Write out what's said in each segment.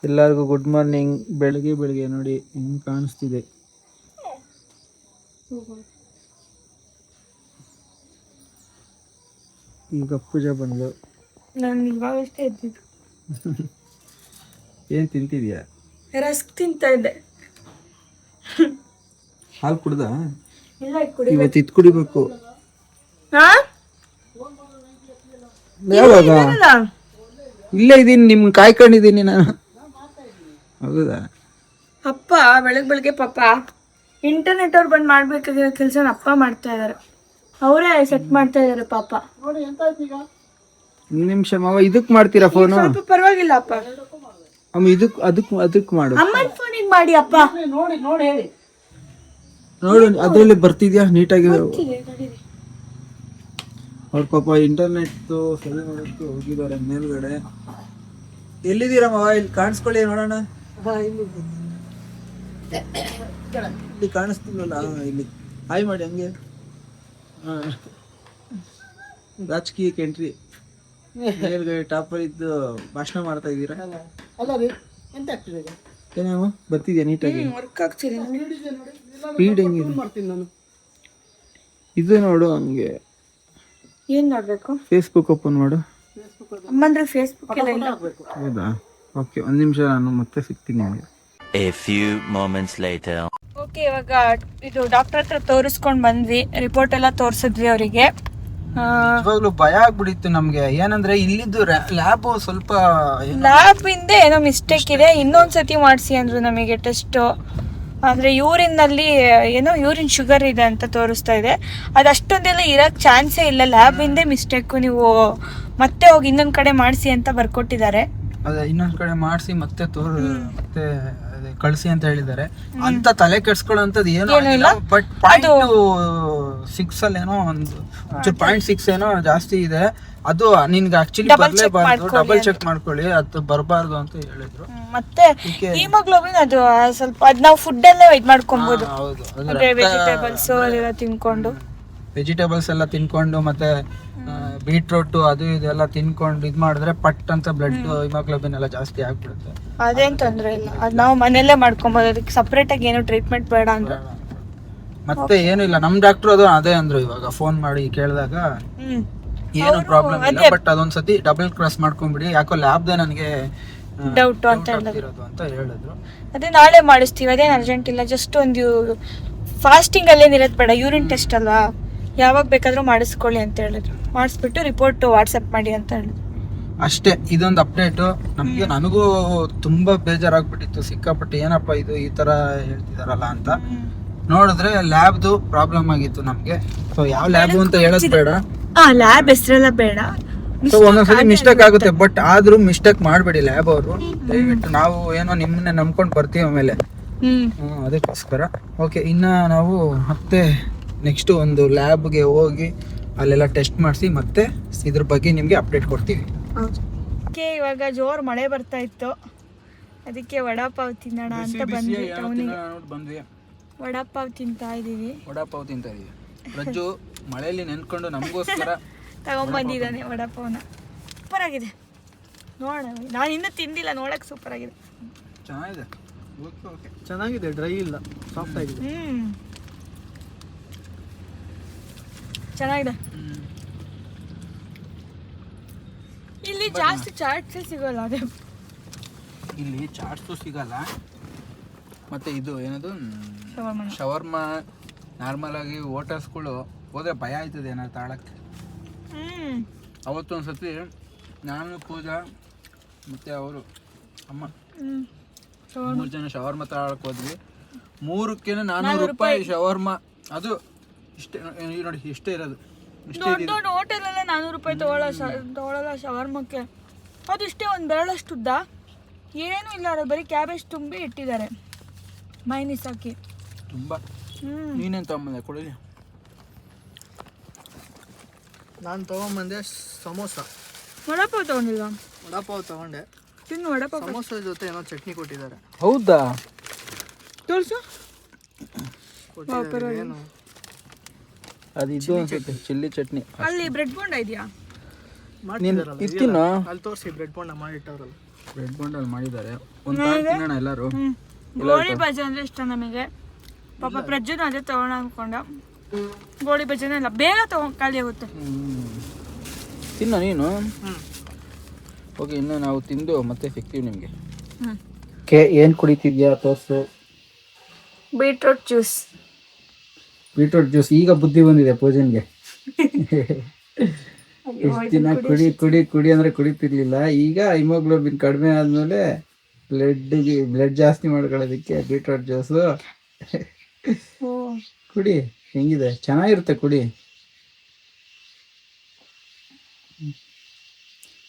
ಎಲ್ಲರಿಗೂ good morning. ಬೆಳಗ್ಗೆ ನೋಡಿ ಹೆಂಗೆ ಕಾಣಿಸ್ತಿದೆ. ಈಗ ಪೂಜೆ ಬಂದು ನಾನು ಇವಾಗಷ್ಟೇ ಎದ್ದಿದ್ದು. ಏನು ತಿಂತಿದ್ಯಾ? ರಸ್ಕ್ ತಿಂತಾ ಇದ್ದೆ. ಹಾಲು ಕುಡ್ದ? ಇಲ್ಲ, ಇವತ್ತು ಇದು ಕುಡಿಬೇಕು. ಯಾವಾಗ? ಇಲ್ಲೇ ಇದ್ದೀನಿ, ನಿಮ್ಗೆ ಕಾಯ್ಕೊಂಡಿದ್ದೀನಿ ನಾನು. ಹೌದಾ? ಅಪ್ಪ ಬೆಳಗ್ಗೆ ಪಾಪ ಇಂಟರ್ನೆಟ್ ಅವ್ರು ಬಂದು ಮಾಡ್ಬೇಕಾಗಿರೋ ಕೆಲಸನ ಅಪ್ಪ ಮಾಡ್ತಾ ಇದಾರೆ. ಅವರೇ ಸೆಟ್ ಮಾಡ್ತಾ ಇದಾರೆ ಪಾಪ. ಒಂದು ನಿಮಿಷ ಮಾವ, ಇದಕ್ಕೆ ಮಾಡ್ತೀರಾ ಫೋನು? ಸ್ವಲ್ಪ ಪರವಾಗಿಲ್ಲ ಅಪ್ಪ. ಅಮ್ಮ ಅದಕ್ಕೆ ಮಾಡು. ಅಮ್ಮನ ಫೋನಿಗೆ ಮಾಡಿ ಅಪ್ಪ. ನೋಡು ಅದರಲ್ಲಿ ಬರ್ತಿದ್ಯಾ ನೀಟಾಗಿ. ಅವ್ರ ಪಾಪ ಇಂಟರ್ನೆಟ್ ಸರಿ ಮಾಡೋಕ್ಕೆ ಹೋಗಿದ್ದಾರೆ ಮೇಲ್ಗಡೆ. ಎಲ್ಲಿದ್ದೀರಾ ಮಾವ? ಇಲ್ಲಿ ಕಾಣಿಸ್ಕೊಳ್ಳಿ ನೋಡೋಣ. ಇಲ್ಲಿ ಕಾಣಿಸ್ತಿಲ್ವಲ್ಲ? ಇಲ್ಲಿ ಹಾಯ್ ಮಾಡಿ ಹಂಗೆ. ರಾಜಕೀಯಕ್ಕೆ ಎಂಟ್ರಿ. ಮೇಲ್ಗಡೆ ಟಾಪರ್ ಇದ್ದು ಭಾಷಣ ಮಾಡ್ತಾ ಇದ್ದೀರಾ? ಏನೇಮ ಬರ್ತಿದ್ಯಾ ನೀಟಾಗಿ? ವರ್ಕ್ ಆಗ್ತಿದೆ. ಸ್ಪೀಡ್ ಹೆಂಗಿದೆ ಇದು ನೋಡು. ಹಂಗೆ ಏನ್ ನೋಡ್ಬೇಕು? ಫೇಸ್ಬುಕ್ ಓಪನ್ ಮಾಡು. ಅಮ್ಮಂದ್ರೆ ಫೇಸ್ಬುಕ್ ಎಲ್ಲ ಇಲ್ಲ. ಹೌದಾ? ಓಕೆ, ಒಂದು ನಿಮಿಷ, ನಾನು ಮತ್ತೆ ಸಿಗ್ತೀನಿ ನಿಮಗೆ. A few moments later. Okay, ಇವಾಗ ಇದು ಡಾಕ್ಟರ್ ಹತ್ರ ತೋರಿಸ್ಕೊಂಡು ಬಂದ್ವಿ. ರಿಪೋರ್ಟ್ ಎಲ್ಲ ತೋರಿಸಿದ್ವಿ ಅವರಿಗೆ. ಇವಾಗಲೂ ಭಯ ಆಗ್ಬಿಟ್ಟಿತ್ತು ನಮ್ಗೆ. ಏನಂದ್ರೆ ಇಲ್ಲಿದ್ದು ಲ್ಯಾಬ್ ಸ್ವಲ್ಪ ಲ್ಯಾಬ್ ಇಂದ ಏನೋ ಮಿಸ್ಟೇಕ್ ಇದೆ, ಇನ್ನೊಂದ್ಸತಿ ಮಾಡಿಸಿ ಅಂದ್ರು ನಮಗೆ ಟೆಸ್ಟ್. ಅಂದ್ರೆ ಯೂರಿನ್ನಲ್ಲಿ ಏನೋ ಯೂರಿನ್ ಶುಗರ್ ಇದೆ ಅಂತ ತೋರಿಸ್ತಾ ಇದೆ. ಅದಷ್ಟೊಂದೆಲ್ಲ ಇರಕ್ ಚಾನ್ಸೇ ಇಲ್ಲ. ಲ್ಯಾಬ್ ಇಂದೇ ಮಿಸ್ಟೇಕ್. ನೀವು ಮತ್ತೆ ಹೋಗಿ ಇನ್ನೊಂದ್ ಕಡೆ ಮಾಡಿಸಿ ಅಂತ ಬರ್ಕೊಟ್ಟಿದ್ದಾರೆ. ಅದೇ ಇನ್ನೊಂದ್ ಕಡೆ ಮಾಡಿಸಿ ಮತ್ತೆ ಮತ್ತೆ ಕಳ್ಸಿ ಅಂತ ಹೇಳಿದ್ದಾರೆ. ಅಂತ ತಲೆ ಕೆಡ್ಸ್ಕೊಳ್ಳೋಂಥದ್ದು ಏನೋ ಇಲ್ಲ. ಬಟ್ .6 ಅಲ್ಲಿ ಏನೋ ಒಂದು 0.6 ಏನೋ ಜಾಸ್ತಿ ಇದೆ. ಅದು ನಿನ್ಗೆ ಆಕ್ಚುಲಿ ಬರ್ಲೇಬಾರ್ದು, ಡಬಲ್ ಚೆಕ್ ಮಾಡ್ಕೊಳ್ಳಿ, ಅದು ಬರಬಾರ್ದು ಅಂತ ಹೇಳಿದ್ರು. ಮತ್ತೆ ಹಿಮೋಗ್ಲೋಬಿನ್ ಅದು ಸ್ವಲ್ಪ ಅದ್ ನಾವು ಫುಡ್ ಎಲ್ಲ ಇದ್ ಮಾಡ್ಕೊಬಹುದು. ವೆಜಿಟೇಬಲ್ಸ್ ಅದೆಲ್ಲ ತಿನ್ಕೊಂಡು, ವೆಜಿಟೇಬಲ್ಸ್ ಎಲ್ಲ ತಿನ್ಕೊಂಡು ಮತ್ತೆ ಬೀಟ್ರೂಟ್ ಅದು ಇದೆಲ್ಲ ತಿನ್ಕೊಂಡು ಇದ್ ಮಾಡಿದ್ರೆ ಪಟ್ ಅಂತ ಬ್ಲಡ್ ಹಿಮೋಗ್ಲೋಬಿನ್ ಎಲ್ಲ ಜಾಸ್ತಿ ಆಗ್ಬಿಡುತ್ತೆ. ಅದೇನ್ ತೊಂದ್ರೆ ಇಲ್ಲ, ಅದ್ ನಾವು ಮನೆಯಲ್ಲೇ ಮಾಡ್ಕೊಬಹುದು. ಅದಕ್ಕೆ ಸಪರೇಟ್ ಆಗಿ ಏನು ಟ್ರೀಟ್ಮೆಂಟ್ ಬೇಡ ಅಂದ್ರೆ. ಮತ್ತೆ ಏನು ಇಲ್ಲ, ನಮ್ ಡಾಕ್ಟರ್ ಅದು ಅದೇ ಅಂದ್ರು. ಇವಾಗ ಫೋನ್ ಮಾಡಿ ಕೇಳಿದಾಗ ಏನು ಪ್ರಾಬ್ಲಮ್ ಇಲ್ಲ, ಬಟ್ ಅದೊಂದ್ಸತಿ ಡಬಲ್ ಕ್ರಾಸ್ ಮಾಡ್ಕೊಂಡ್ಬಿಡಿ, ಯಾಕೋ ಲ್ಯಾಬ್ದೇ ನನಗೆ ಡೌಟ್ ಅಂತ ಹೇಳಿದ್ರು. ಅದೇ ನಾಳೆ ಮಾಡಿಸ್ತೀವಿ, ಅದೇನು ಅರ್ಜೆಂಟ್ ಇಲ್ಲ. ಜಸ್ಟ್ ಒಂದು ಫಾಸ್ಟಿಂಗ್ ಅಲ್ಲೇನಿರೋದು ಬೇಡ, ಯೂರಿನ್ ಟೆಸ್ಟ್ ಅಲ್ವಾ, ಯಾವಾಗ ಬೇಕಾದ್ರೂ ಮಾಡಿಸ್ಕೊಳ್ಳಿ ಅಂತ ಹೇಳಿದ್ರು. ಮಾಡಿಸ್ಬಿಟ್ಟು ರಿಪೋರ್ಟ್ ವಾಟ್ಸಪ್ ಮಾಡಿ ಅಂತ ಹೇಳಿದ್ರು ಅಷ್ಟೇ. ಇದೊಂದು ಅಪ್ಡೇಟ್ ನಮ್ಗೆ. ನನಗೂ ತುಂಬಾ ಬೇಜಾರಾಗ್ಬಿಟ್ಟಿತ್ತು ಸಿಕ್ಕಾಪಟ್ಟೆ. ಏನಪ್ಪ ಇದು ಈ ತರ ಹೇಳ್ತಿದಾರಲ್ಲ ಅಂತ ನೋಡಿದ್ರೆ ಲ್ಯಾಬ್ದು ಪ್ರಾಬ್ಲಮ್ ಆಗಿತ್ತು ನಮ್ಗೆ. ಸೊ ಯಾವ ಲ್ಯಾಬ್ ಅಂತ ಹೇಳೋದು ಬೇಡ, ಲ್ಯಾಬ್ ಹೆಸರೆಲ್ಲ ಬೇಡ. ಸೊ ಒಂದೊಂದ್ಸತಿ ಮಿಸ್ಟೇಕ್ ಆಗುತ್ತೆ, ಬಟ್ ಆದ್ರೂ ಮಿಸ್ಟೇಕ್ ಮಾಡಬೇಡಿ ಲ್ಯಾಬ್ ಅವರು ದಯವಿಟ್ಟು. ನಾವು ಏನೋ ನಿಮ್ಮನ್ನೇ ನಂಬ್ಕೊಂಡು ಬರ್ತೀವಿ ಆಮೇಲೆ, ಅದಕ್ಕೋಸ್ಕರ. ಓಕೆ, ಇನ್ನ ನಾವು ಮತ್ತೆ ನೆಕ್ಸ್ಟ್ ಒಂದು ಲ್ಯಾಬ್ಗೆ ಹೋಗಿ ಅಲ್ಲೆಲ್ಲ ಟೆಸ್ಟ್ ಮಾಡಿಸಿ ಮತ್ತೆ ಇದ್ರ ಬಗ್ಗೆ ನಿಮ್ಗೆ ಅಪ್ಡೇಟ್ ಕೊಡ್ತೀವಿ. ಇವಾಗ ಜೋರ್ ಮಳೆ ಬರ್ತಾ ಇತ್ತು, ಅದಕ್ಕೆ ವಡಾಪಾವ್ ತಿನ್ನೋಣ ಅಂತ ಬಂದ್ವಿ ಟೌನಿಗೆ. ವಡಾಪಾವ್ ತಿಂತಾ ಇದೀವಿ. ರಜ್ಜು ಮಳೆಯಲ್ಲಿ ನೆನ್ಕೊಂಡು ನಮಗೋಸ್ಕರ ತಗೊಂಡ್ಬಂದಿದ್ದಾನೆ ವಡಾಪಾವ್ನ. ಸೂಪರ್ ಆಗಿದೆ, ನೋಡ. ನಾನು ಇನ್ನೂ ತಿಂದಿಲ್ಲ, ನೋಡಕ್ ಸೂಪರ್ ಆಗಿದೆ. ಚೆನ್ನಾಗಿದೆ, ಡ್ರೈ ಇಲ್ಲ, ಸಾಫ್ಟ್ ಆಗಿದೆ. ಚೆನ್ನಾಗಿದೆ. ಇಲ್ಲಿ ಜಾಸ್ತಿ ಚಾಟ್ಸೇ ಸಿಗೋಲ್ಲ. ಅದೇ ಇಲ್ಲಿ ಚಾಟ್ಸು ಸಿಗಲ್ಲ. ಮತ್ತೆ ಇದು ಏನದು ಶವರ್ಮಾ ನಾರ್ಮಲ್ ಆಗಿ ಹೋಟೆಲ್ಸ್ಗಳು ಹೋದ್ರೆ ಭಯ ಆಯ್ತದೆ ಏನಾದ್ರು ತಾಳಕ್ಕೆ. ಅವತ್ತು ಒಂದ್ಸತಿ ನಾನು, ಪೂಜಾ ಮತ್ತೆ ಅವರು ಅಮ್ಮ 3 ಜನ ಶವರ್ಮಾ ತಾಳಕ್ಕೆ ಹೋದ್ವಿ. 3ಕ್ಕೆ 400 ರೂಪಾಯಿ ಶವರ್ಮಾ. ಅದು ಇಷ್ಟೇ ನೋಡಿ, ಇಷ್ಟೇ ಇರೋದು. ದೊಡ್ಡ ಹೋಟೆಲಲ್ಲೇ 400 ರೂಪಾಯಿ ತಗೊಳ್ಳಲ್ಲ ಶವರ್ಮಕ್ಕೆ. ಅದು ಇಷ್ಟೇ, ಒಂದು ಬೆರಳಷ್ಟು ಉದ್ದ, ಏನೂ ಇಲ್ಲ. ಅದು ಬರೀ ಕ್ಯಾಬೇಜ್ ತುಂಬಿ ಇಟ್ಟಿದ್ದಾರೆ, ಮೈನೀಸ್ ಹಾಕಿ. ತುಂಬ. ನೀನೇನು ತಗೊಂಬಂದೆ ಕೊಡಲಿ? ನಾನು ತೊಗೊಂಬಂದೆ ಸಮೋಸ. ವಡಾಪಾವ್ ತಗೊಂಡಿಲ್ಲ? ವಡಾಪಾವ್ ತಗೊಂಡೆ. ತಿನ್ನು ವಡಾಪಾವ್. ಸಮೋಸ ಜೊತೆ ಏನೋ ಚಟ್ನಿ ಕೊಟ್ಟಿದ್ದಾರೆ. ಹೌದಾ? ತೋರಿಸು. ಏನು ಅದು ಇದು ಅನ್ಸುತ್ತೆ, ಚಿಲ್ಲಿ ಚಟ್ನಿ. ಅಲ್ಲಿ ಬ್ರೆಡ್ ಬೋಂಡ ಇದೆಯಾ? ಮಾಡ್ತಿದ್ದಾರಲ್ಲ, ಇತ್ತಿನ ಅಲ್ಲಿ ತೋರಿಸಿ. ಬ್ರೆಡ್ ಬೋಂಡ ಮಾಡಿಟ್ಟವ್ರಲ್ಲ. ಬ್ರೆಡ್ ಬಂಡಲ್ ಮಾಡಿದ್ದಾರೆ. ಒಂದು ಪ್ಯಾಕ್ ತಿನ್ನೋಣ ಎಲ್ಲರೂ. ಗೋಳಿ ಬಜ್ಜಿ ಅಂದ್ರೆ ಇಷ್ಟ ನಮಗೆ. ಪಾಪ ಪ್ರಜ್ಜುನ ಅದೇ ತಗೋಣ ಅನ್ಕೊಂಡ. ಗೋಳಿ ಬಜ್ಜಿನ ಇಲ್ಲ, ಬೇಗ ಖಾಲಿ ಆಗುತ್ತೆ. ತಿನ್ನ ನೀನು. ಓಕೆ, ಇನ್ನು ನಾವು ತಿಂದು ಮತ್ತೆ ಸಿಗ್ತೀವಿ ನಿಮಗೆ. ಏನು ಕುಡಿತಿದ್ಯಾ ತೋರ್ಸು. Beetroot juice. ಬೀಟ್ರೂಟ್ ಜ್ಯೂಸ್ ಈಗ ಬುದ್ಧಿ ಬಂದಿದೆ ಪೂಜನ್ಗೆ. ಎಷ್ಟು ದಿನ ಕುಡಿ ಅಂದ್ರೆ ಕುಡಿತಿರ್ಲಿಲ್ಲ. ಈಗ ಹಿಮೋಗ್ಲೋಬಿನ್ ಕಡಿಮೆ ಆದ್ಮೇಲೆ ಬ್ಲಡ್ ಜಾಸ್ತಿ ಮಾಡ್ಕೊಳ್ಳೋದಕ್ಕೆ ಬೀಟ್ರೂಟ್ ಜ್ಯೂಸು ಕುಡಿ. ಹೆಂಗಿದೆ? ಚೆನ್ನಾಗಿರುತ್ತೆ, ಕುಡಿ.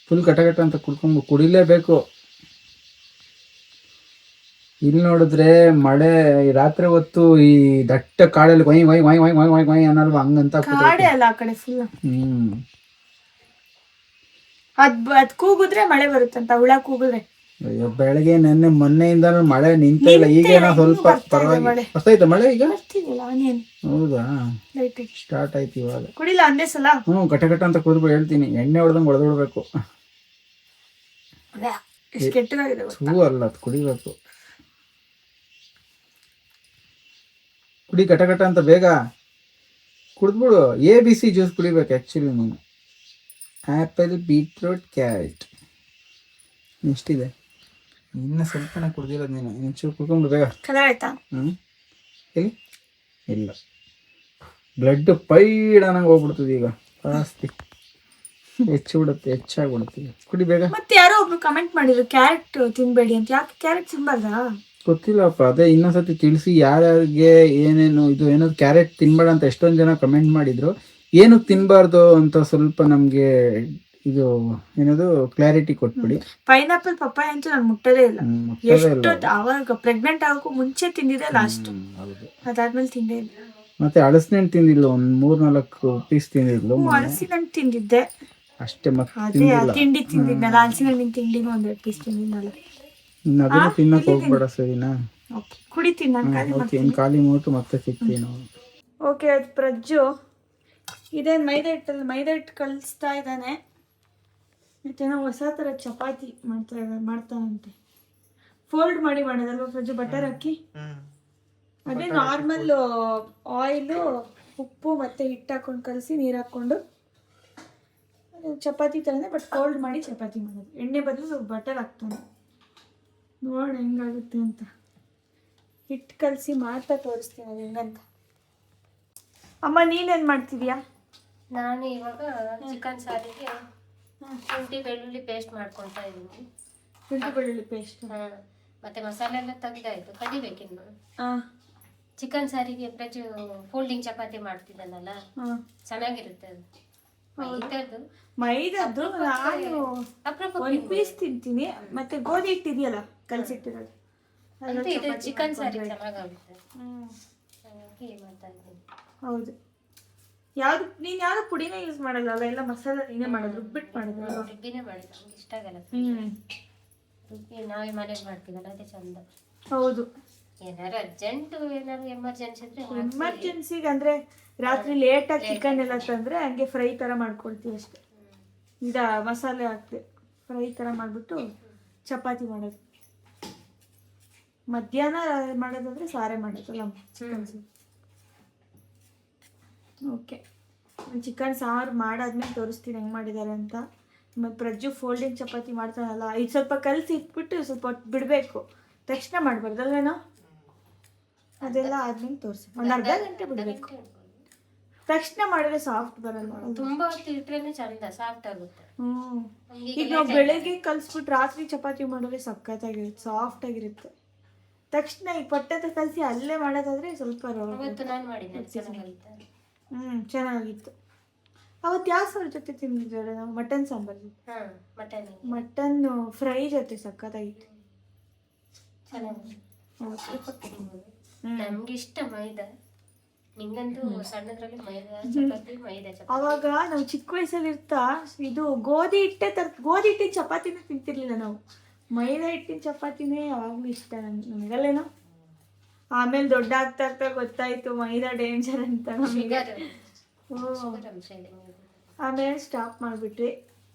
ಫುಲ್ ಕಟಕಟ ಅಂತ ಕುಡಿಲೇಬೇಕು. ಇಲ್ಲಿ ನೋಡಿದ್ರೆ ಮಳೆ ರಾತ್ರಿ ಹೊತ್ತು ಈ ದಟ್ಟ ಕಾಡಲ್ಲಿ ಕೊಯ್ ಕೊಯ್ ಕೊಯ್ ಕೊಯ್ ಕೊಯ್ ಕೊಯ್ ಕೊಯ್ ಅನ್ನಲ್ವಾ, ಹಂಗಂತ ಕಾಡೆ ಅಲ್ಲ ಆ ಕಡೆ ಫುಲ್. ಅದ್ ಕೂಗಿದ್ರೆ ಮಳೆ ಬರುತ್ತಂತ, ಹುಳ ಕೂಗಿದ್ರೆ. ಅಯ್ಯೋ, ಬೆಳಗ್ಗೆ ಮೊನ್ನೆಯಿಂದ ಮಳೆ ನಿಂತ ಇಲ್ಲ. ಈಗೇನೋ ಸ್ವಲ್ಪ ಪರವಾಗಿ ಬರ್ತೈತೆ ಮಳೆ ಈಗ. ಹೌದಾ, ಸ್ಟಾರ್ಟ್ ಆಯ್ತು ಇವಾಗ. ಕುಡಿಲ್ಲ ಅಂದೇ ಸಲ. ಕಟಕಟ ಅಂತ ಕುದ್ಬಿಟ್ಟು ಹೇಳ್ತೀನಿ, ಎಣ್ಣೆ ಹೊಡೆದಂಗೆ ಹೊಡೆದ್ಬಿಡ್ಬೇಕು. ಹೂ ಅಲ್ಲ, ಅದು ಕುಡಿಬೇಕು. ಕುಡಿ ಕಟಕಟ ಅಂತ ಬೇಗ ಕುಡಿದ್ಬಿಡು. ABC ಜ್ಯೂಸ್ ಕುಡಿಬೇಕು ಆ್ಯಕ್ಚುಲಿ ನೀನು. ಆ್ಯಪಲ್, ಬೀಟ್ರೂಟ್, ಕ್ಯಾರೆಟ್ ಎಷ್ಟಿದೆ? ಇನ್ನು ಸ್ವಲ್ಪನೇ ಕುಡ್ದಿರೋದು ನೀನು. ಇನ್ನೊಂಚೂರು ಕುಡ್ಕೊಂಡು ಬೇಗ. ಎಲ್ಲಿ ಇಲ್ಲ, ಬ್ಲಡ್ ಪೈಡನಂಗೆ ಹೋಗ್ಬಿಡ್ತದೆ ಈಗ ಜಾಸ್ತಿ. ಹೆಚ್ಚಾಗ್ಬಿಡುತ್ತೆ. ಕುಡಿ ಬೇಗ. ಮತ್ತೆ ಯಾರೋ ಒಬ್ರು ಕಮೆಂಟ್ ಮಾಡಿದ್ರು ಕ್ಯಾರೆಟ್ ತಿನ್ಬೇಡಿ ಅಂತ. ಯಾಕೆ ಕ್ಯಾರೆಟ್ ತಿನ್ಬಾರ್ದಾ? ಗೊತ್ತಿಲ್ಲಪ್ಪ. ಅದೇ ಇನ್ನೊಂದ್ಸತಿ ತಿಳಿಸಿ ಯಾರ್ಯಾರಿಗೆ ಏನೇನು ಇದು ಏನಾದ್ರು ಕ್ಯಾರೆಟ್ ತಿನ್ಬೇಡ ಅಂತ ಎಷ್ಟೊಂದು ಜನ ಕಮೆಂಟ್ ಮಾಡಿದ್ರು. ಏನಕ್ಕೆ ತಿನ್ಬಾರ್ದು ಅಂತ ಸ್ವಲ್ಪ ನಮ್ಗೆ ಇದು ಏನದು ಕ್ಲಾರಿಟಿ ಕೊಟ್ಬಿಡಿ. ಪೈನಾಪಲ್, ಪಪ್ಪಾಯ ಅಂತೂ ನಾನು ಮುಟ್ಟದೇ ಇಲ್ಲ. ಎಷ್ಟು ಅವಾಗ ಪ್ರೆಗ್ನೆಂಟ್ ಆಗೋಕ್ಕೂ ಮುಂಚೆ ತಿಂದಿದ್ದೆ ಲಾಸ್ಟ್. ಅದಾದ್ಮೇಲೆ ತಿಂದೇ ಇಲ್ಲ. ಮತ್ತೆ ಹಲಸಿನಣ್ಣು ತಿಂದಿಲ್ಲ, ಒಂದು 3-4 ಪೀಸ್ ತಿಂದಿದ್ಲು. ಹಲಸಿನಣ್ಣು ತಿಂದಿದ್ದೆ ಅಷ್ಟೇ. ಮತ್ತೆ ತಿಂಡಿ ತಿಂದಿದ್ನಲ್ಲ, ಹಲಸಿನಣ್ಣಿನ ತಿಂಡಿನೂ 1-2 ಪೀಸ್ ತಿಂದಿದ್ನಲ್ಲ. ಇನ್ನು ಅದನ್ನು ತಿನ್ನಕ್ಕೆ ಹೋಗ್ಬೇಡ, ಸರಿನಾ? ಕುಡಿತೀನಿ ನಾನು. ಖಾಲಿ ಮೂಟು ಮತ್ತೆ ಸಿಗ್ತೀವಿ ನಾವು. ಓಕೆ, ಅದು ಪ್ರಜ್ಜು ಇದೇನು ಮೈದಾ ಹಿಟ್ಟು ಕಲಿಸ್ತಾ ಇದ್ದಾನೆ. ಮತ್ತೇನೋ ಹೊಸ ಥರ ಚಪಾತಿ ಮಾಡ್ತಾನಂತೆ. ಫೋಲ್ಡ್ ಮಾಡಿ ಮಾಡೋದಲ್ವ ಪ್ರಜ್ಜು? ಬಟರ್ ಹಾಕಿ ಅದೇ ನಾರ್ಮಲ್ ಆಯಿಲು, ಉಪ್ಪು ಮತ್ತು ಹಿಟ್ಟು ಹಾಕೊಂಡು ಕಲಸಿ ನೀರು ಹಾಕ್ಕೊಂಡು ಚಪಾತಿ ಥರನೇ, ಬಟ್ ಫೋಲ್ಡ್ ಮಾಡಿ ಚಪಾತಿ ಮಾಡೋದು. ಎಣ್ಣೆ ಬದಲು ಬಟರ್ ಹಾಕ್ತಾನೆ. ನೋಡ ಹೆಂಗಾಗುತ್ತೆ ಅಂತ. ಹಿಟ್ಟು ಕಲಸಿ ಮಾಡ್ತಾ ತೋರಿಸ್ತೀನಿ ಅದು ಹೆಂಗಂತ. ಅಮ್ಮ ನೀನೇನು ಮಾಡ್ತಿದ್ಯಾ? ನಾನು ಇವಾಗ ಚಿಕನ್ ಸಾರಿಗೆ ಶುಂಠಿ ಬೆಳ್ಳುಳ್ಳಿ ಪೇಸ್ಟ್ ಮಾಡ್ಕೊಳ್ತಾ ಇದ್ದೀನಿ. ಶುಂಠಿ ಬೆಳ್ಳುಳ್ಳಿ ಪೇಸ್ಟ್. ಮತ್ತೆ ಮಸಾಲೆ ಎಲ್ಲ ತೆಗ್ದಾಯ್ತು, ಕಡಿಬೇಕಿನ್ನು. ಚಿಕನ್ ಸಾರಿಗೆ ಪ್ರಜು ಫೋಲ್ಡಿಂಗ್ ಚಪಾತಿ ಮಾಡ್ತಿದ್ದಾನಲ್ಲ, ಚೆನ್ನಾಗಿರುತ್ತೆ ಅದು. ಮೈದಾದ್ದು ನಾನು ಒಂದು ಪೀಸ್ ತಿಂತೀನಿ. ಮತ್ತೆ ಗೋಧಿ ಹಿಟ್ಟು ಇದೆಯಲ್ಲ ಕಲಸಿಟ್ಟಿರೋದು, ಇದು ಚಿಕನ್ ಸಾರಿಗೆ ಚೆನ್ನಾಗಾಗುತ್ತೆ. ಮಾಡ್ತಾ ಇದ್ದೀನಿ. ಹೌದು. ನೀನ್ ಯಾವ್ದು ಪುಡಿನೇ ಯೂಸ್ ಮಾಡಲ್ಲ, ಎಲ್ಲ ಮಸಾಲೆ ನೀನೇ ಮಾಡೋದು, ರುಬ್ಬಿಟ್ಟು ಮಾಡೋದು. ರುಬ್ಬಿನೇ ಮಾಡಿದ್ದು, ನಮ್ಗೆ ಇಷ್ಟ ಆಗಲ್ಲ. ರುಬ್ಬಿ ನಾವೇ ಮನೇಲಿ ಮಾಡ್ತೀವಲ್ಲ, ಅದೇ ಚಂದ. ಹೌದು. ಏನಾದ್ರು ಅರ್ಜೆಂಟ್, ಏನಾದ್ರು ಎಮರ್ಜೆನ್ಸಿ ಇದ್ರೆ ಎಮರ್ಜೆನ್ಸಿಗೆ ಅಂದ್ರೆ ರಾತ್ರಿ ಲೇಟಾಗಿ ಚಿಕನ್ ಎಲ್ಲ ತಂದ್ರೆ ಹಂಗೆ ಫ್ರೈ ಥರ ಮಾಡ್ಕೊಳ್ತೀವಿ ಅಷ್ಟೇ. ಮಸಾಲೆ ಹಾಕ್ದೆ ಫ್ರೈ ಥರ ಮಾಡಿಬಿಟ್ಟು ಚಪಾತಿ ಮಾಡೋದು. ಮಧ್ಯಾಹ್ನ ಮಾಡೋದಂದ್ರೆ ಸಾರೆ ಮಾಡೋದಲ್ಲ ಚಿಕನ್ ಸಾರು. ಓಕೆ, ಚಿಕನ್ ಸಾರು ಮಾಡಾದ್ಮೇಲೆ ತೋರಿಸ್ತೀನಿ ಹೆಂಗೆ ಮಾಡಿದ್ದಾರೆ ಅಂತ. ಮತ್ತು ಪ್ರಜ್ಜು ಫೋಲ್ಡಿಂಗ್ ಚಪಾತಿ ಮಾಡ್ತಾನಲ್ಲ, ಇದು ಸ್ವಲ್ಪ ಕಲಸಿ ಇಟ್ಬಿಟ್ಟು ಸ್ವಲ್ಪ ಹೊತ್ತು ಬಿಡಬೇಕು, ತಕ್ಷಣ ಮಾಡಬಾರ್ದಲ್ವೇನೋ. ಅದೆಲ್ಲ ಆದ್ಮೇಲೆ ತೋರಿಸಿ ಒಂದು ಅರ್ಧ ಗಂಟೆ ಬಿಡಬೇಕು. ತಕ್ಷಣ ಮಾಡಿದ್ರೆ ಸಾಫ್ಟ್ ಬರಲ್ಲ, ತುಂಬಾ ಹೊತ್ತು ಇಟ್ರೇನೆ ಚಂದ ಸಾಫ್ಟ್ ಆಗುತ್ತೆ. ಈಗ ನಾವು ಬೆಳಗ್ಗೆ ಕಲಿಸ್ಬಿಟ್ಟು ರಾತ್ರಿ ಚಪಾತಿ ಮಾಡಿದ್ರೆ ಸಖತ್ತಾಗಿರುತ್ತೆ, ಸಾಫ್ಟ್ ಆಗಿರುತ್ತೆ. ತಕ್ಷಣ ಈಗ ಪಟ್ಟದ ಕಲಸಿ ಅಲ್ಲೇ ಮಾಡೋದಾದ್ರೆ ಸ್ವಲ್ಪ ಚೆನ್ನಾಗಿತ್ತು. ಅವತ್ತು ಯಾವ ಸಾರು ಜೊತೆ ತಿಂದಿದ್ದಾರೆ ನಾವು? ಮಟನ್ ಸಾಂಬಾರು, ಮಟನ್ ಫ್ರೈ ಜೊತೆ ಸಖತ್ತಾಗಿತ್ತು. ನಮ್ಗೆ ಇಷ್ಟ ಮೈದಾ, ನಿಂಗಂತೂ ಸಣ್ಣದ್ರಲ್ಲಿ ಮೈದಾ ಚಪಾತಿ, ಮೈದಾ ಚಪಾತಿ. ಅವಾಗ ನಾವು ಚಿಕ್ಕ ವಯಸ್ಸಲ್ಲಿ ಇರ್ತಾ ಇದು ಗೋಧಿ ಹಿಟ್ಟಿನ ಚಪಾತಿನೇ ತಿಂತಿರ್ಲಿಲ್ಲ ನಾವು, ಮೈದಾ ಹಿಟ್ಟಿನ ಚಪಾತಿನೇ ಯಾವಾಗಲೂ ಇಷ್ಟ ನಮಗಲ್ಲೇನೋ. ಆಮೇಲೆ ದೊಡ್ಡ ಆಗ್ತಾ ಗೊತ್ತಾಯ್ತು ಮೈದಾ ಡೇಂಜರ್ ಅಂತ ನಮಗೆ. ಆಮೇಲೆ ಸ್ಟಾಪ್ ಮಾಡಿಬಿಟ್ರಿ.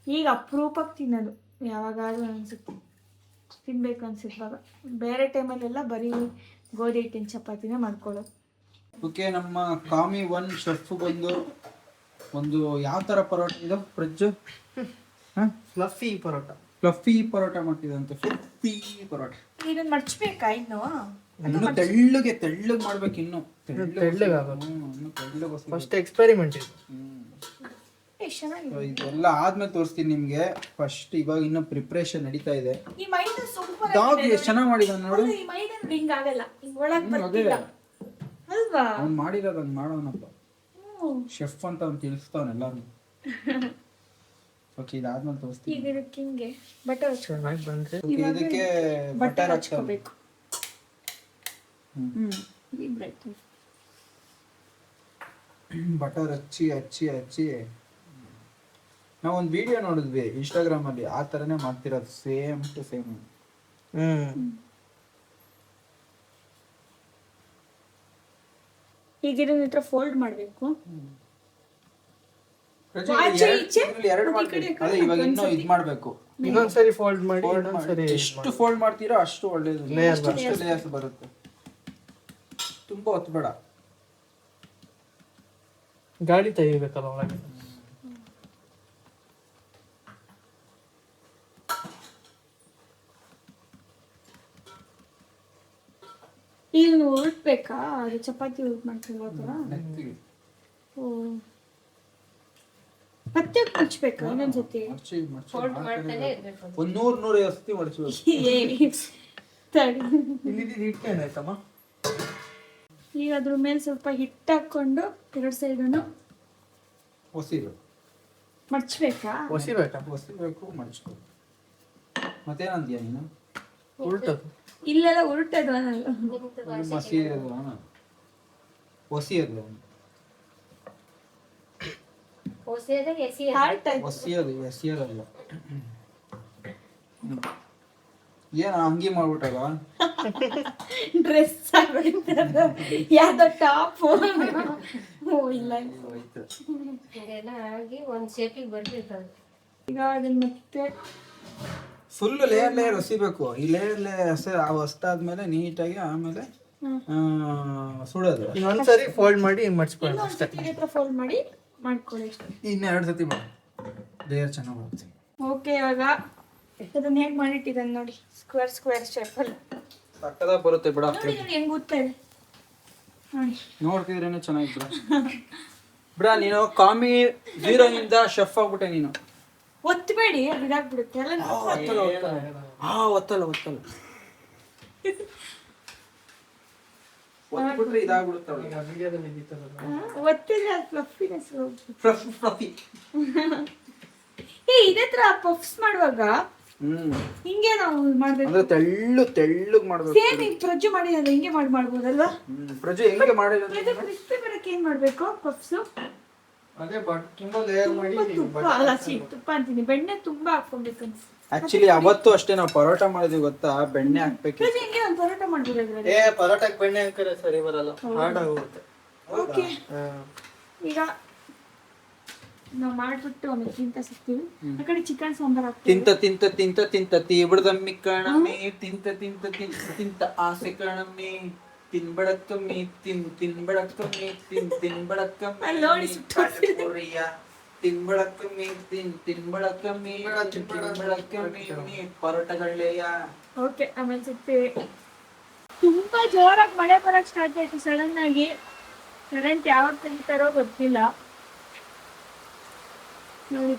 ಈಗ ಅಪರೂಪಕ್ಕೆ ತಿನ್ನೋದು ಯಾವಾಗಾದ್ರೂ ಅನ್ಸುತ್ತೆ. ತಿನ್ಬೇಕು ಅನ್ಸಿದ್ವಾಗ. ಬೇರೆ ಟೈಮಲ್ಲೆಲ್ಲ ಬರೀ ಗೋಧಿ ಹಿಟ್ಟಿನ ಚಪಾತಿನೇ ಮಾಡ್ಕೊಳ್ಳೋದು. ಓಕೆ, ನಮ್ಮ ಕಾಮಿ ಒನ್ ಶೆಫ್ ಬಂದು ಒಂದು ಯಾವ ಥರ ಪರೋಟ ಇದು fridge fluffy paratha. Fluffy paratha ಮಾಡ್ತಿದಂತೆ. ಫ್ಲಫಿ ಪರೋಟ ಇದನ್ನ ಮಡ್ಚ್ಬೇಕಾ ಇನ್ನು? ಇನ್ನು ತೆಳ್ಳಗೆ ಮಾಡ್ಬೇಕು. ಇನ್ನು ತೆಳ್ಳಗಾಗೋದು. ಇನ್ನು ತೆಳ್ಳಗೆ ಫಸ್ಟ್ ಎಕ್ಸ್ಪೆರಿಮೆಂಟ್ ಇದು. ಚೆನ್ನಾಗಿದೆ. ಇದೆಲ್ಲ ಆದ್ಮೇಲೆ ತೋರಿಸ್ತೀನಿ ನಿಮ್ಗೆ. ಫಸ್ಟ್ ಇವಾಗ ಇನ್ನು ಪ್ರಿಪ್ರೇಷನ್ ನಡೀತಾ ಇದೆ. ಈ ಮೈದಾ ಸೂಪರ್ ಡಾಗ್ ಎಷ್ಟು ಚೆನ್ನಾಗಿ ಮಾಡಿದಾನೆ ನೋಡು. ಈ ಮೈದಾ ಹಿಂಗ್ ಆಗಲ್ಲ, ಹಿಂಗ್ ಒಳಗ್ ಬರ್ತಿಲ್ಲ ಅಲ್ವಾ? ಅವ್ನು ಮಾಡಿರೋದು ಹಂಗೆ ಮಾಡೋನಪ್ಪ. ಶೆಫ್ ಅಂತ ಅವ್ನು ತಿಳಿಸ್ತಾವನ್ ಎಲ್ಲಾರು. ಓಕೆ, ಇದಾದ್ಮೇಲೆ ತೋರಿಸ್ತೀನಿ. ಈಗ ಇದಕ್ಕೆ ಹಿಂಗೆ ಬಟರ್ ಚೆನ್ನಾಗಿ ಬಂದ್ರೆ ಇದಕ್ಕೆ ಬಟರ್ ಬಟರ್ ಹಚ್ಕೋಬೇಕು. ಈ ಬ್ರೆಡ್ ಬಟರ್ ಹಚ್ಚಿ ನಾವು ಒಂದು ವಿಡಿಯೋ ನೋಡಿದ್ವಿ ಇನ್ಸ್ಟಾಗ್ರಾಮ್ ಅಲ್ಲಿ. ಆ ತರನೇ ಮಾಡ್ತಿರೋದು, ಸೇಮ್ ಟು ಸೇಮ್. ಈಗ ಇದನ್ನ ಹತ್ರ ಫೋಲ್ಡ್ ಮಾಡಬೇಕು. ಎರಡು ಮಾಡ್ಬೇಕು. ಅದೇ ಇವಾಗ ಇನ್ನೂ ಇದು ಮಾಡ್ಬೇಕು. ಇನ್ನೊಂದ್ಸರಿ ಫೋಲ್ಡ್ ಮಾಡಿ ಇನ್ನೊಂದ್ಸರಿ ಎಷ್ಟು ಫೋಲ್ಡ್ ಮಾಡ್ತೀರಾ ಅಷ್ಟು ಒಳ್ಳೇದು. ಲೇಯರ್ಸ್ ಬರುತ್ತೆ. ತುಂಬಾ ಒತ್ತಬೇಡ. ಗಾಳಿ ತೆಗಿಬೇಕಲ್ಲ ಒಳಗೆ. ಈಗ ಉರುಟ್ಬೇಕಾ? ಅದು ಚಪಾತಿ ಉರುಟ್ ಮಾಡ್ತೀವಿ ಮತ್ತೆ ಮುಚ್ಚಬೇಕಾ ಇನ್ನೊಂದ್ಸತಿ? ಫೋಲ್ಡ್ ಮಾಡ್ತಾನೆ ಇರ್ಬೇಕು. ಒಂದು 100-150 ಸತಿ ಮಡಚಬೇಕು. ಇಲ್ಲಿ ಇಟ್ಕೊಂಡಾಯ್ತಮ್ಮ. ಈಗ ಅದ್ರ ಮೇಲೆ ಸ್ವಲ್ಪ ಹಿಟ್ಟು ಹಾಕೊಂಡು ಎರಡು ಸೈಡನ್ನು ಹೊಸಿರು ಮಡ್ಚ್ಬೇಕಾ? ಹೊಸಿಬೇಕು, ಮಡಚ್ಬೇಕು. ಮತ್ತೇನಂತೀಯ ನೀನು? ಉಲ್ಟದು. ಇಲ್ಲೆಲ್ಲ ಉರುಟದು ಅನ್ನಲ್ಲ. ಹೊಸಿಯೋದು ಹೊಸದಾಗಿ ಎಸಿಯೋದಲ್ಲ. ಏನ ಹಂಗಿ ಮಾಡ್ಬಿಟ್ಟಾಗ ಡ್ರೆಸ್ ಯಾವ್ದೋ ಟಾಪ್ ಇಲ್ಲ. ಇದೆಲ್ಲ ಆಗಿ ಒಂದ್ ಶೇಪಿಗೆ ಬರ್ತಿರ್ತದೆ. ಈಗ ಅದನ್ನ ಮತ್ತೆ ಫುಲ್ ಲೇಯರ್ ಹೊಸಿಬೇಕು. ಈ ಲೇಯರ್ ಹೊಸ್ತಾದ್ಮೇಲೆ ನೀಟಾಗಿ ಆಮೇಲೆ ಸುಡೋದು. ಇನ್ನೊಂದ್ಸರಿ ಫೋಲ್ಡ್ ಮಾಡಿ ಮಡ್ಚ್ಕೊಳ್ಳೋದು ಅಷ್ಟೇ. ಹತ್ರ ಫೋಲ್ಡ್ ಮಾಡಿ ಮಾಡ್ಕೊಳ್ಳಿ ಅಷ್ಟೇ. ಇನ್ನು 2 ಸತಿ ಮಾಡಿ ಲೇಯರ್ ಚೆನ್ನಾಗಿ ಬರುತ್ತೆ. ಓಕೆ, ಇವಾಗ ಅದನ್ನ ಹೇಗೆ ಮಾಡಿಟ್ಟಿದ್ದಾನೆ ನೋಡಿ, ಸ್ಕ್ವೇರ್ ಶೇಪಲ್ಲಿ. ಸಕ್ಕದಾಗ ಬರುತ್ತೆ ಬಿಡ. ನೋಡಿ ಹೆಂಗ್ ಗೊತ್ತಾ ಇದೆ ನೋಡಿ. ನೋಡ್ತಿದ್ರೇನೆ ಚೆನ್ನಾಗಿತ್ತು ಬಿಡ. ನೀನು ಕಾಮಿ 0 ಇಂದ ಶೆಫ್ ಆಗ್ಬಿಟ್ಟೆ ನೀನು. ಒತ್ತಬೇಡಿ, ಅದು ಇದಾಗ್ಬಿಡುತ್ತೆ ಎಲ್ಲ. ಒತ್ತಲ್ಲ ಒತ್ಬಿಟ್ರೆ ಇದಾಗ್ಬಿಡುತ್ತೆ. ಒತ್ತಿದ್ರೆ ಫ್ಲಫಿನೆಸ್ ಫ್ಲಫಿ. ಇದೇ ತರ ಪಫ್ಸ್ ಮಾಡುವಾಗ ಹಿಂಗೆ ನಾವು ಮಾಡ್ಬೇಕು. ಅಂದ್ರೆ ತೆಳ್ಳಗ್ ಮಾಡ್ಬೇಕು. ಸೇಮ್ ಈಗ ಪ್ರಜ್ಜು ಮಾಡಿದ್ರೆ ಹಿಂಗೆ ಮಾಡ್ಬೋದಲ್ವಾ? ಪ್ರಜೆ ಹೆಂಗೆ ಮಾಡಿದ್ರೆ ಕ್ರಿಸ್ಪಿ ಬರಕ್ಕೆ ಏನ್ ಮಾಡ್ಬೇಕು? ಪಫ್ಸ್ ಅದೇ ತುಂಬಾ ಲೇಯರ್ ಮಾಡಿ ತುಪ್ಪ ಅಂತೀನಿ, ಬೆಣ್ಣೆ ತುಂಬಾ ಹಾಕ್ಕೊಬೇಕು. ಆಕ್ಚುಲಿ ಅವತ್ತು ಅಷ್ಟೇ ನಾವು ಪರೋಟ ಮಾಡಿದ್ವಿ ಗೊತ್ತಾ, ಬೆಣ್ಣೆ ಹಾಕ್ಬೇಕು. ಹಿಂಗೆ ಒಂದು ಪರೋಟ ಮಾಡ್ಬೋದು. ಪರೋಟಕ್ಕೆ ಬೆಣ್ಣೆ ಹಾಕಿದ್ರೆ ಸರಿ ಬರಲ್ಲ, ಹಾರ್ಡ್ ಆಗೋಗುತ್ತೆ. ಓಕೆ, ಈಗ ನಾವು ಮಾಡ್ಬಿಟ್ಟು ಆಮೇಲೆ ತಿಂತ ಸಿಗ್ತೀವಿ. ಆ ಕಡೆ ಚಿಕನ್ ಸಾಂಬಾರ್ ಹಾಕ್ತೀವಿ. ತಿಂತ ತೀಬಿಡ್ದಮ್ಮಿ ಕಣಮ್ಮಿ, ತಿಂತ ಆಸೆ ಕಣಮ್ಮಿ, ತಿನ್ಬಡಕ್ಕಮ್ಮಿ, ತಿನ್ಬಡಕ್ಕಮ್ಮಿ, ತಿನ್ಬಡಕ್ಕಮ್ಮಿ, ನೋಡಿ ತಿನ್ಬಡಕ್ಕಮ್ಮಿ, ತಿನ್ಬಡಕ್ಕಮ್ಮಿ ಪರೋಟಗಳೇಯ. ಓಕೆ, ಆಮೇಲೆ ಸಿಗ್ತೀವಿ. ತುಂಬಾ ಜೋರಾಗಿ ಮಳೆ ಬರಕ್ ಸ್ಟಾರ್ಟ್ ಆಯ್ತು ಸಡನ್ ಆಗಿ. ಕರೆಂಟ್ ಯಾವಾಗ ತೆಗಿತಾರೋ ಗೊತ್ತಿಲ್ಲ ನೋಡಿ.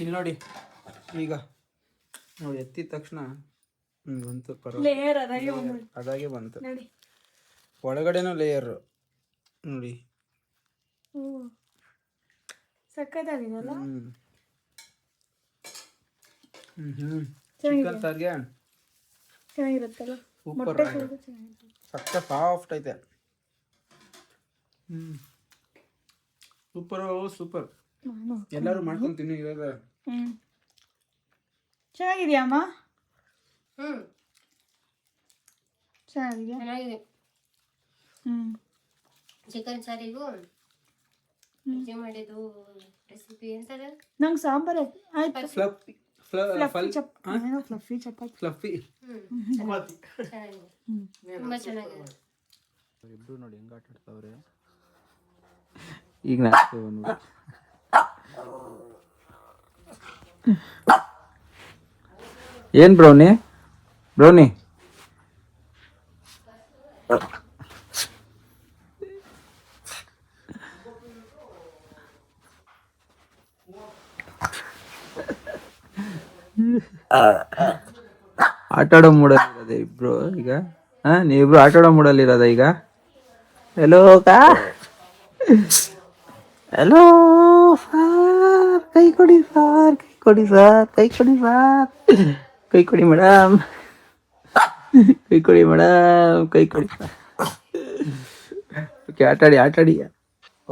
ಇಲ್ಲಿ ನೋಡಿ, ಈಗ ನೋಡಿ ಎತ್ತಿದ ತಕ್ಷಣ ಬಂತು ಲೇಯರ್ ಅದಾಗೆ ಬಂತು. ನೋಡಿ ಒಳಗಡೆನೂ ಲೇಯರ್ ನೋಡಿ. ಸಕ್ಕತ್ತಾಗಿದೆಲ್ಲ. ಚಿಕನ್ ಸಾರ್ಗೆ ಚೆನ್ನಾಗಿರುತ್ತಲ್ಲ. ಸೂಪರ್, ಸಕ್ಕ ಸಾಫ್ಟ್ ಐತೆ. ಸೂಪರ್. ಎಲ್ಲರೂ ಮಾಡ್ಕೊಂತೀನಿ ಇವಾಗ. ಚೆನ್ನಾಗಿದೆಯಮ್ಮ? ಚೆನ್ನಾಗಿದೆ. ಚಿಕನ್ ಸಾರಿಗೂ ಅಜ್ಜಿ ಮಾಡಿದ್ದು ರೆಸಿಪಿ ಎಂತದ ನಂಗೆ ಸಾಂಬಾರ್ ಆಯ್ತು. Fluffy fluffy chapati. ಫ್ಲಫಿ ಚೆನ್ನಾಗಿದೆ, ತುಂಬಾ ಚೆನ್ನಾಗಿದೆ. ಇಬ್ರು ನೋಡಿ ಹೆಂಗ್ ಆಟ ಆಡ್ತಾವ್ರೆ. ಈಗ ನಾಚೆ ಬಂದ್ಬಿಟ್ಟು ಏನ್ ಬ್ರೌನಿ ಆಟ ಆಡೋ ಮೂಡಲ್ಲಿರೋದೆ ಇಬ್ರು ಈಗ. ನೀವಿಬ್ರು ಆಟ ಆಡೋ ಮೂಡಲ್ಲಿರೋದ ಈಗ. ಹೆಲೋ ಹೆಲೋ ಸಾರ್, ಕೈ ಕೊಡಿ ಸಾರ್, ಕೈ ಕೊಡಿ ಮೇಡಮ್, ಕೈ ಕೊಡಿ ಸರ್. ಓಕೆ, ಆಟಾಡಿ.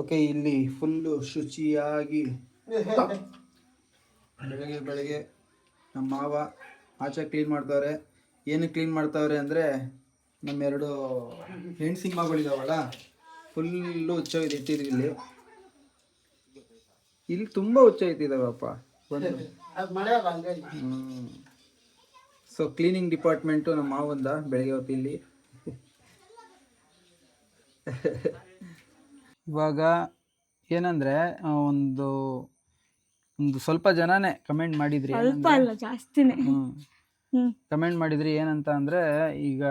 ಓಕೆ, ಇಲ್ಲಿ ಫುಲ್ಲು ಶುಚಿಯಾಗಿ ಬೆಳಗ್ಗೆ ನಮ್ಮ ಮಾವ ಆಚೆ ಕ್ಲೀನ್ ಮಾಡ್ತಾವ್ರೆ. ಏನು ಕ್ಲೀನ್ ಮಾಡ್ತಾವ್ರೆ ಅಂದರೆ ನಮ್ಮೆರಡು ಹೆಣ್ಣು ಸಿಂಹಗಳಿದಾವಲ್ಲ, ಫುಲ್ಲು ಹುಚ್ಚೋಗಿದೆ ಇಟ್ಟಿದ್ವಿ. ಇಲ್ಲಿ ತುಂಬ ಹುಚ್ಚೈತಿದಾವಪ್ಪ. ಸೊ ಕ್ಲೀನಿಂಗ್ ಡಿಪಾರ್ಟ್ಮೆಂಟು ನಮ್ಮ ಮಾವಂದ ಬೆಳಗ್ಗೆ ಹೊತ್ತು ಇಲ್ಲಿ. ಇವಾಗ ಏನಂದರೆ ಒಂದು ಸ್ವಲ್ಪ ಜನನೇ ಕಮೆಂಟ್ ಮಾಡಿದ್ರಿ, ಸ್ವಲ್ಪ ಅಲ್ಲ ಜಾಸ್ತಿನೇ. ಕಮೆಂಟ್ ಮಾಡಿದ್ರಿ ಏನಂತ ಅಂದರೆ, ಈಗ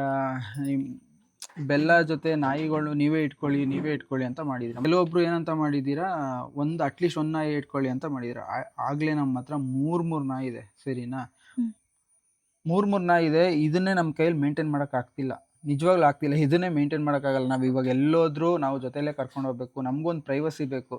ಬೆಲ್ಲ ಜೊತೆ ನಾಯಿಗಳು ನೀವೇ ಇಟ್ಕೊಳ್ಳಿ ಅಂತ ಮಾಡಿದ್ರಿ. ಕೆಲವೊಬ್ರು ಏನಂತ ಮಾಡಿದ್ದೀರಾ, ಅಟ್ಲೀಸ್ಟ್ ಒಂದು ನಾಯಿ ಇಟ್ಕೊಳ್ಳಿ ಅಂತ ಮಾಡಿದ್ದೀರಾ. ಆಗಲೇ ನಮ್ಮ ಹತ್ರ ಮೂರು ನಾಯಿ ಇದೆ, ಸರಿನಾ? ಮೂರು ನಾಯಿ ಇದೆ. ಇದನ್ನೇ ನಮ್ಮ ಕೈಯಲ್ಲಿ ಮೇಂಟೈನ್ ಮಾಡೋಕ್ಕಾಗ್ತಿಲ್ಲ, ನಿಜವಾಗ್ಲೂ ಆಗ್ತಿಲ್ಲ. ಇದನ್ನೇ ಮೇಂಟೈನ್ ಮಾಡೋಕ್ಕಾಗಲ್ಲ. ನಾವು ಇವಾಗ ಎಲ್ಲೋದ್ರೂ ನಾವು ಜೊತೆಲೇ ಕರ್ಕೊಂಡು ಹೋಗ್ಬೇಕು. ನಮ್ಗೊಂದು ಪ್ರೈವಸಿ ಬೇಕು.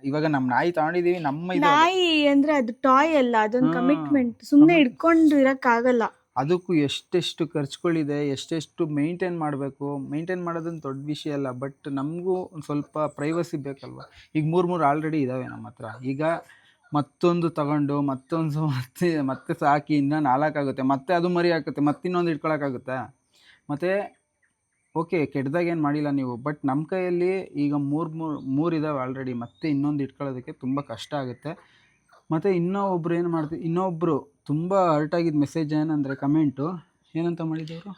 ಇವಾಗ ನಮ್ಮ ನಾಯಿ ತಗೊಂಡಿದೀವಿ, ನಾಯಿ ಅಂದ್ರೆ ಅದು ಟಾಯ್ ಅಲ್ಲ, ಅದೊಂದು ಕಮಿಟ್ಮೆಂಟ್. ಸುಮ್ಮನೆ ಇಟ್ಕೊಂಡು ಇರಕ್ಕಾಗಲ್ಲ. ಅದಕ್ಕೂ ಎಷ್ಟೆಷ್ಟು ಖರ್ಚುಗಳಿದೆ, ಎಷ್ಟೆಷ್ಟು ಮೇಂಟೈನ್ ಮಾಡಬೇಕು. ಮೇಂಟೈನ್ ಮಾಡೋದೊಂದು ದೊಡ್ಡ ವಿಷಯ ಅಲ್ಲ, ಬಟ್ ನಮಗೂ ಒಂದು ಸ್ವಲ್ಪ ಪ್ರೈವಸಿ ಬೇಕಲ್ವ. ಈಗ ಮೂರು ಆಲ್ರೆಡಿ ಇದ್ದಾವೆ ನಮ್ಮ ಹತ್ರ. ಈಗ ಮತ್ತೊಂದು ತಗೊಂಡು ಮತ್ತೆ ಸಾಕಿ ಇನ್ನೂ 4 ಆಗುತ್ತೆ, ಮತ್ತೆ ಅದು ಮರಿ ಹಾಕುತ್ತೆ, ಮತ್ತಿನ್ನೊಂದು ಇಟ್ಕೊಳಕ್ಕಾಗುತ್ತೆ. ಮತ್ತು ಓಕೆ, ಕೆಟ್ಟದಾಗ ಏನು ಮಾಡಿಲ್ಲ ನೀವು, ಬಟ್ ನಮ್ಮ ಕೈಯಲ್ಲಿ ಈಗ ಮೂರು ಇದ್ದಾವೆ ಆಲ್ರೆಡಿ. ಮತ್ತೆ ಇನ್ನೊಂದು ಇಟ್ಕೊಳ್ಳೋದಕ್ಕೆ ತುಂಬ ಕಷ್ಟ ಆಗುತ್ತೆ. ಮತ್ತು ಇನ್ನೊಬ್ಬರು ತುಂಬ ಹರ್ಟ್ ಆಗಿದ್ದ ಮೆಸೇಜ್ ಏನಂದರೆ, ಕಮೆಂಟು ಏನಂತ ಮಾಡಿದವರು,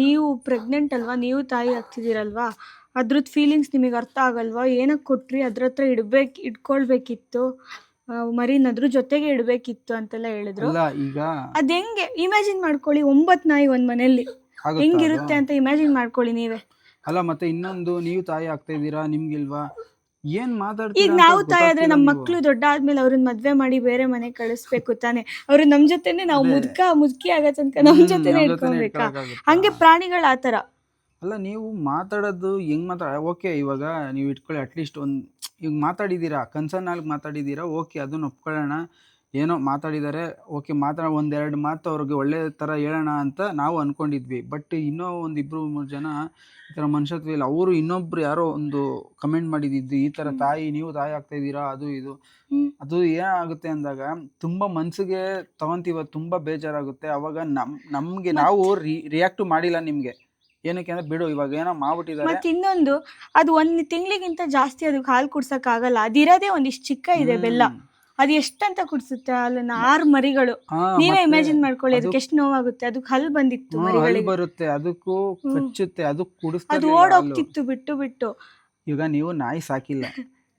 ನೀವು ಪ್ರೆಗ್ನೆಂಟ್ ಅಲ್ವಾ, ನೀವು ತಾಯಿ ಆಗ್ತಿದ್ದೀರಲ್ವಾ, ಅದ್ರದ್ದು ಫೀಲಿಂಗ್ಸ್ ನಿಮಗೆ ಅರ್ಥ ಆಗಲ್ವಾ, ಏನಕ್ಕೆ ಕೊಟ್ರಿ, ಅದ್ರ ಹತ್ರ ಇಟ್ಕೊಳ್ಬೇಕಿತ್ತು, ಮರಿನ ಅದ್ರ ಜೊತೆಗೆ ಇಡಬೇಕಿತ್ತು ಅಂತೆಲ್ಲ ಹೇಳಿದ್ರು. ಈಗ ಅದು ಹೆಂಗೆ ಇಮ್ಯಾಜಿನ್ ಮಾಡ್ಕೊಳ್ಳಿ, 9 ನಾಯಿ ಒಂದು ಮನೆಯಲ್ಲಿ ಹೆಂಗಿರುತ್ತೆ ಅಂತ ಇಮ್ಯಾಜಿನ್ ಮಾಡ್ಕೊಳ್ಳಿ ನೀವೇ. ಅಲ್ಲ, ಮತ್ತೆ ಇನ್ನೊಂದು, ನೀವು ತಾಯಿ ಆಗ್ತಾ ಇದ್ದೀರಾ, ನಿಮ್ಗಿಲ್ವಾ, ಏನ್ ಮಾತಾಡ್ತೀರಾ? ಈಗ ನಾವು ತಾಯಿ ಆದ್ರೆ ನಮ್ಮ ಮಕ್ಳು ದೊಡ್ಡ ಆದ್ಮೇಲೆ ಅವ್ರನ್ನ ಮದ್ವೆ ಮಾಡಿ ಬೇರೆ ಮನೆ ಕಳಿಸ್ಬೇಕು ತಾನೆ. ಅವ್ರು ನಮ್ ಜೊತೆನೆ, ನಾವು ಮುದುಕಿ ಆಗೋ ತನಕ ನಮ್ ಜೊತೆನೆ ಇಟ್ಕೊಬೇಕಾ? ಹಂಗೆ ಪ್ರಾಣಿಗಳು ಆತರ ಅಲ್ಲ. ನೀವು ಮಾತಾಡೋದು ಹೆಂಗ್ ಓಕೆ, ಇವಾಗ ನೀವು ಇಟ್ಕೊಳ್ಳಿ, ಅಟ್ಲೀಸ್ಟ್ ಈಗ ಮಾತಾಡಿದ್ದೀರಾ, ಕನ್ಸರ್ನ್ ಆಗಿ ಮಾತಾಡಿದ್ದೀರಾ, ಓಕೆ, ಅದನ್ನ ಒಪ್ಕೊಳ್ಳೋಣ. ಏನೋ ಮಾತಾಡಿದ್ದಾರೆ, ಓಕೆ, ಒಂದೆರಡು ಮಾತು ಅವ್ರಿಗೆ ಒಳ್ಳೆ ಥರ ಹೇಳೋಣ ಅಂತ ನಾವು ಅಂದ್ಕೊಂಡಿದ್ವಿ. ಬಟ್ ಇನ್ನೂ 1-2-3 ಜನ ಈ ಥರ ಮನುಷ್ಯತ್ವ ಇಲ್ಲ. ಅವರು ಇನ್ನೊಬ್ರು ಯಾರೋ ಒಂದು ಕಮೆಂಟ್ ಮಾಡಿದ್ದು, ಈ ಥರ ನೀವು ತಾಯಿ ಆಗ್ತಾಯಿದ್ದೀರಾ, ಅದು ಏನಾಗುತ್ತೆ ಅಂದಾಗ ತುಂಬ ಮನಸ್ಸಿಗೆ ತಗೊಂತೀವ, ತುಂಬ ಬೇಜಾರಾಗುತ್ತೆ. ಅವಾಗ ನಮಗೆ ನಾವು ರಿಯಾಕ್ಟು ಮಾಡಿಲ್ಲ ನಿಮಗೆ. ಏನಕ್ಕೆ ಅಂದ್ರೆ, ಬಿಡು, ಇವಾಗ ಏನೋ ಮಾಡ್ಬಿಟ್ಟಿದ್ದಾರೆ. ಮತ್ತೆ ಇನ್ನೊಂದು, ಅದು 1 ತಿಂಗಳಿಗಿಂತ ಜಾಸ್ತಿ ಅದಕ್ಕೆ ಹಾಲು ಕುಡ್ಸಕ್ ಆಗಲ್ಲ. ಅದಿರೋದೇ ಒಂದಿಷ್ಟು ಚಿಕ್ಕ ಇದೆ ಬೆಲ್ಲ, ಅದು ಎಷ್ಟಂತ ಕುಡ್ಸುತ್ತೆ ಹಾಲನ್ನ? 6 ಮರಿಗಳು. ನೀವೇ ಇಮ್ಯಾಜಿನ್ ಮಾಡ್ಕೊಳ್ಳಿ, ಅದಕ್ಕೆ ಎಷ್ಟು ನೋವಾಗುತ್ತೆ. ಅದಕ್ಕೆ ಹಲ್ ಬಂದಿತ್ತು, ಮರಿಗಳಿಗೆ ಬರುತ್ತೆ, ಅದಕ್ಕೂ ಕಚ್ಚುತ್ತೆ, ಅದು ಕುಡಿಸ್ತಾರೆ, ಅದು ಓಡೋಗ್ತಿತ್ತು ಬಿಟ್ಟು. ಈಗ ನೀವು ನಾಯಿ ಸಾಕಿಲ್ಲ,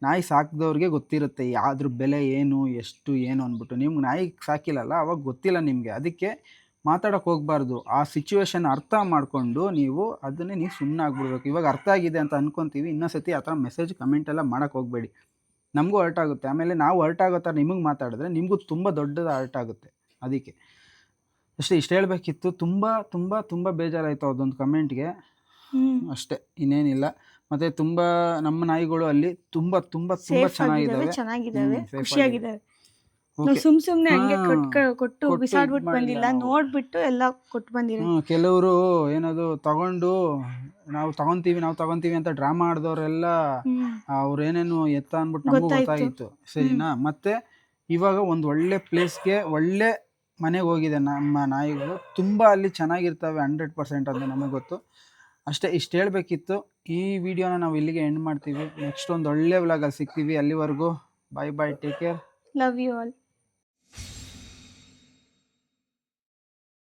ನಾಯಿ ಸಾಕಿದವ್ರಿಗೆ ಗೊತ್ತಿರುತ್ತೆ ಯಾವ್ದ್ರ ಬೆಲೆ ಏನು, ಎಷ್ಟು ಏನು ಅಂದ್ಬಿಟ್ಟು. ನಿಮ್ಗೆ ನಾಯಿ ಸಾಕಿಲ್ಲಲ್ಲ, ಅವಾಗ ಗೊತ್ತಿಲ್ಲ ನಿಮಗೆ. ಅದಕ್ಕೆ ಮಾತಾಡೋಕೆ ಹೋಗ್ಬಾರ್ದು. ಆ ಸಿಚುವೇಶನ್ ಅರ್ಥ ಮಾಡಿಕೊಂಡು ನೀವು ಸುಮ್ಮನೆ ಆಗ್ಬಿಡ್ಬೇಕು. ಇವಾಗ ಅರ್ಥ ಆಗಿದೆ ಅಂತ ಅನ್ಕೊತೀವಿ, ಇನ್ನೊಂದ್ಸತಿ ಆ ಥರ ಮೆಸೇಜ್ ಕಮೆಂಟ್ ಎಲ್ಲ ಮಾಡೋಕೆ ಹೋಗಬೇಡಿ. ನಮಗೂ ಹರ್ಟ್ ಆಗುತ್ತೆ. ಆಮೇಲೆ ನಾವು ಹರ್ಟ್ ಆಗೋ ಥರ ನಿಮಗೆ ಮಾತಾಡಿದ್ರೆ ನಿಮಗೂ ತುಂಬ ದೊಡ್ಡದು ಹರ್ಟ್ ಆಗುತ್ತೆ. ಅದಕ್ಕೆ ಇಷ್ಟು ಹೇಳಬೇಕಿತ್ತು. ತುಂಬ ಬೇಜಾರಾಯಿತು ಅದೊಂದು ಕಮೆಂಟ್ಗೆ, ಅಷ್ಟೇ, ಇನ್ನೇನಿಲ್ಲ. ಮತ್ತು ತುಂಬ ನಮ್ಮ ನಾಯಿಗಳು ಅಲ್ಲಿ ತುಂಬ ಚೆನ್ನಾಗಿದ್ದಾವೆ, ಖುಷಿಯಾಗಿದ್ದಾವೆ. ಸುಮ್ನೆ ಹಂಗೆ ಕೊಟ್ಟು ಬಿಸಾಡ್ಬಿಟ್ಟು ಬಂದಿಲ್ಲ, ನೋಡ್ಬಿಟ್ಟು ಎಲ್ಲ ಕೊಟ್ಟು ಬಂದಿರೋ. ಕೆಲವರು ಏನದು ತಗೊಂಡು ನಾವು ತಗೊಂತೀವಿ ಅಂತ ಡ್ರಾಮಾ ಆಡಿದವರೆಲ್ಲ ಅವ್ರು ಏನೇನು ಎತ್ತ ಅಂದ್ಬಿಟ್ಟು ನಮಗೂ ಗೊತ್ತಾಗಿತ್ತು, ಸರಿನಾ? ಮತ್ತೆ ಇವಾಗ ಒಂದು ಒಳ್ಳೆ ಪ್ಲೇಸ್ಗೆ, ಒಳ್ಳೆ ಮನೆಗೆ ಹೋಗಿದೆ ನಮ್ಮ ನಾಯಿಗಳು. ತುಂಬ ಅಲ್ಲಿ ಚೆನ್ನಾಗಿರ್ತವೆ, 100% ಅಂತ ನಮಗೆ ಗೊತ್ತು. ಅಷ್ಟೇ, ಇಷ್ಟು ಹೇಳಬೇಕಿತ್ತು. ಈ ವಿಡಿಯೋನ ನಾವು ಇಲ್ಲಿಗೆ ಎಂಡ್ ಮಾಡ್ತೀವಿ. ನೆಕ್ಸ್ಟ್ ಒಂದು ಒಳ್ಳೆ ವ್ಲಾಗಲ್ಲಿ ಸಿಗ್ತೀವಿ. ಅಲ್ಲಿವರೆಗೂ bye bye, take care. Love you all.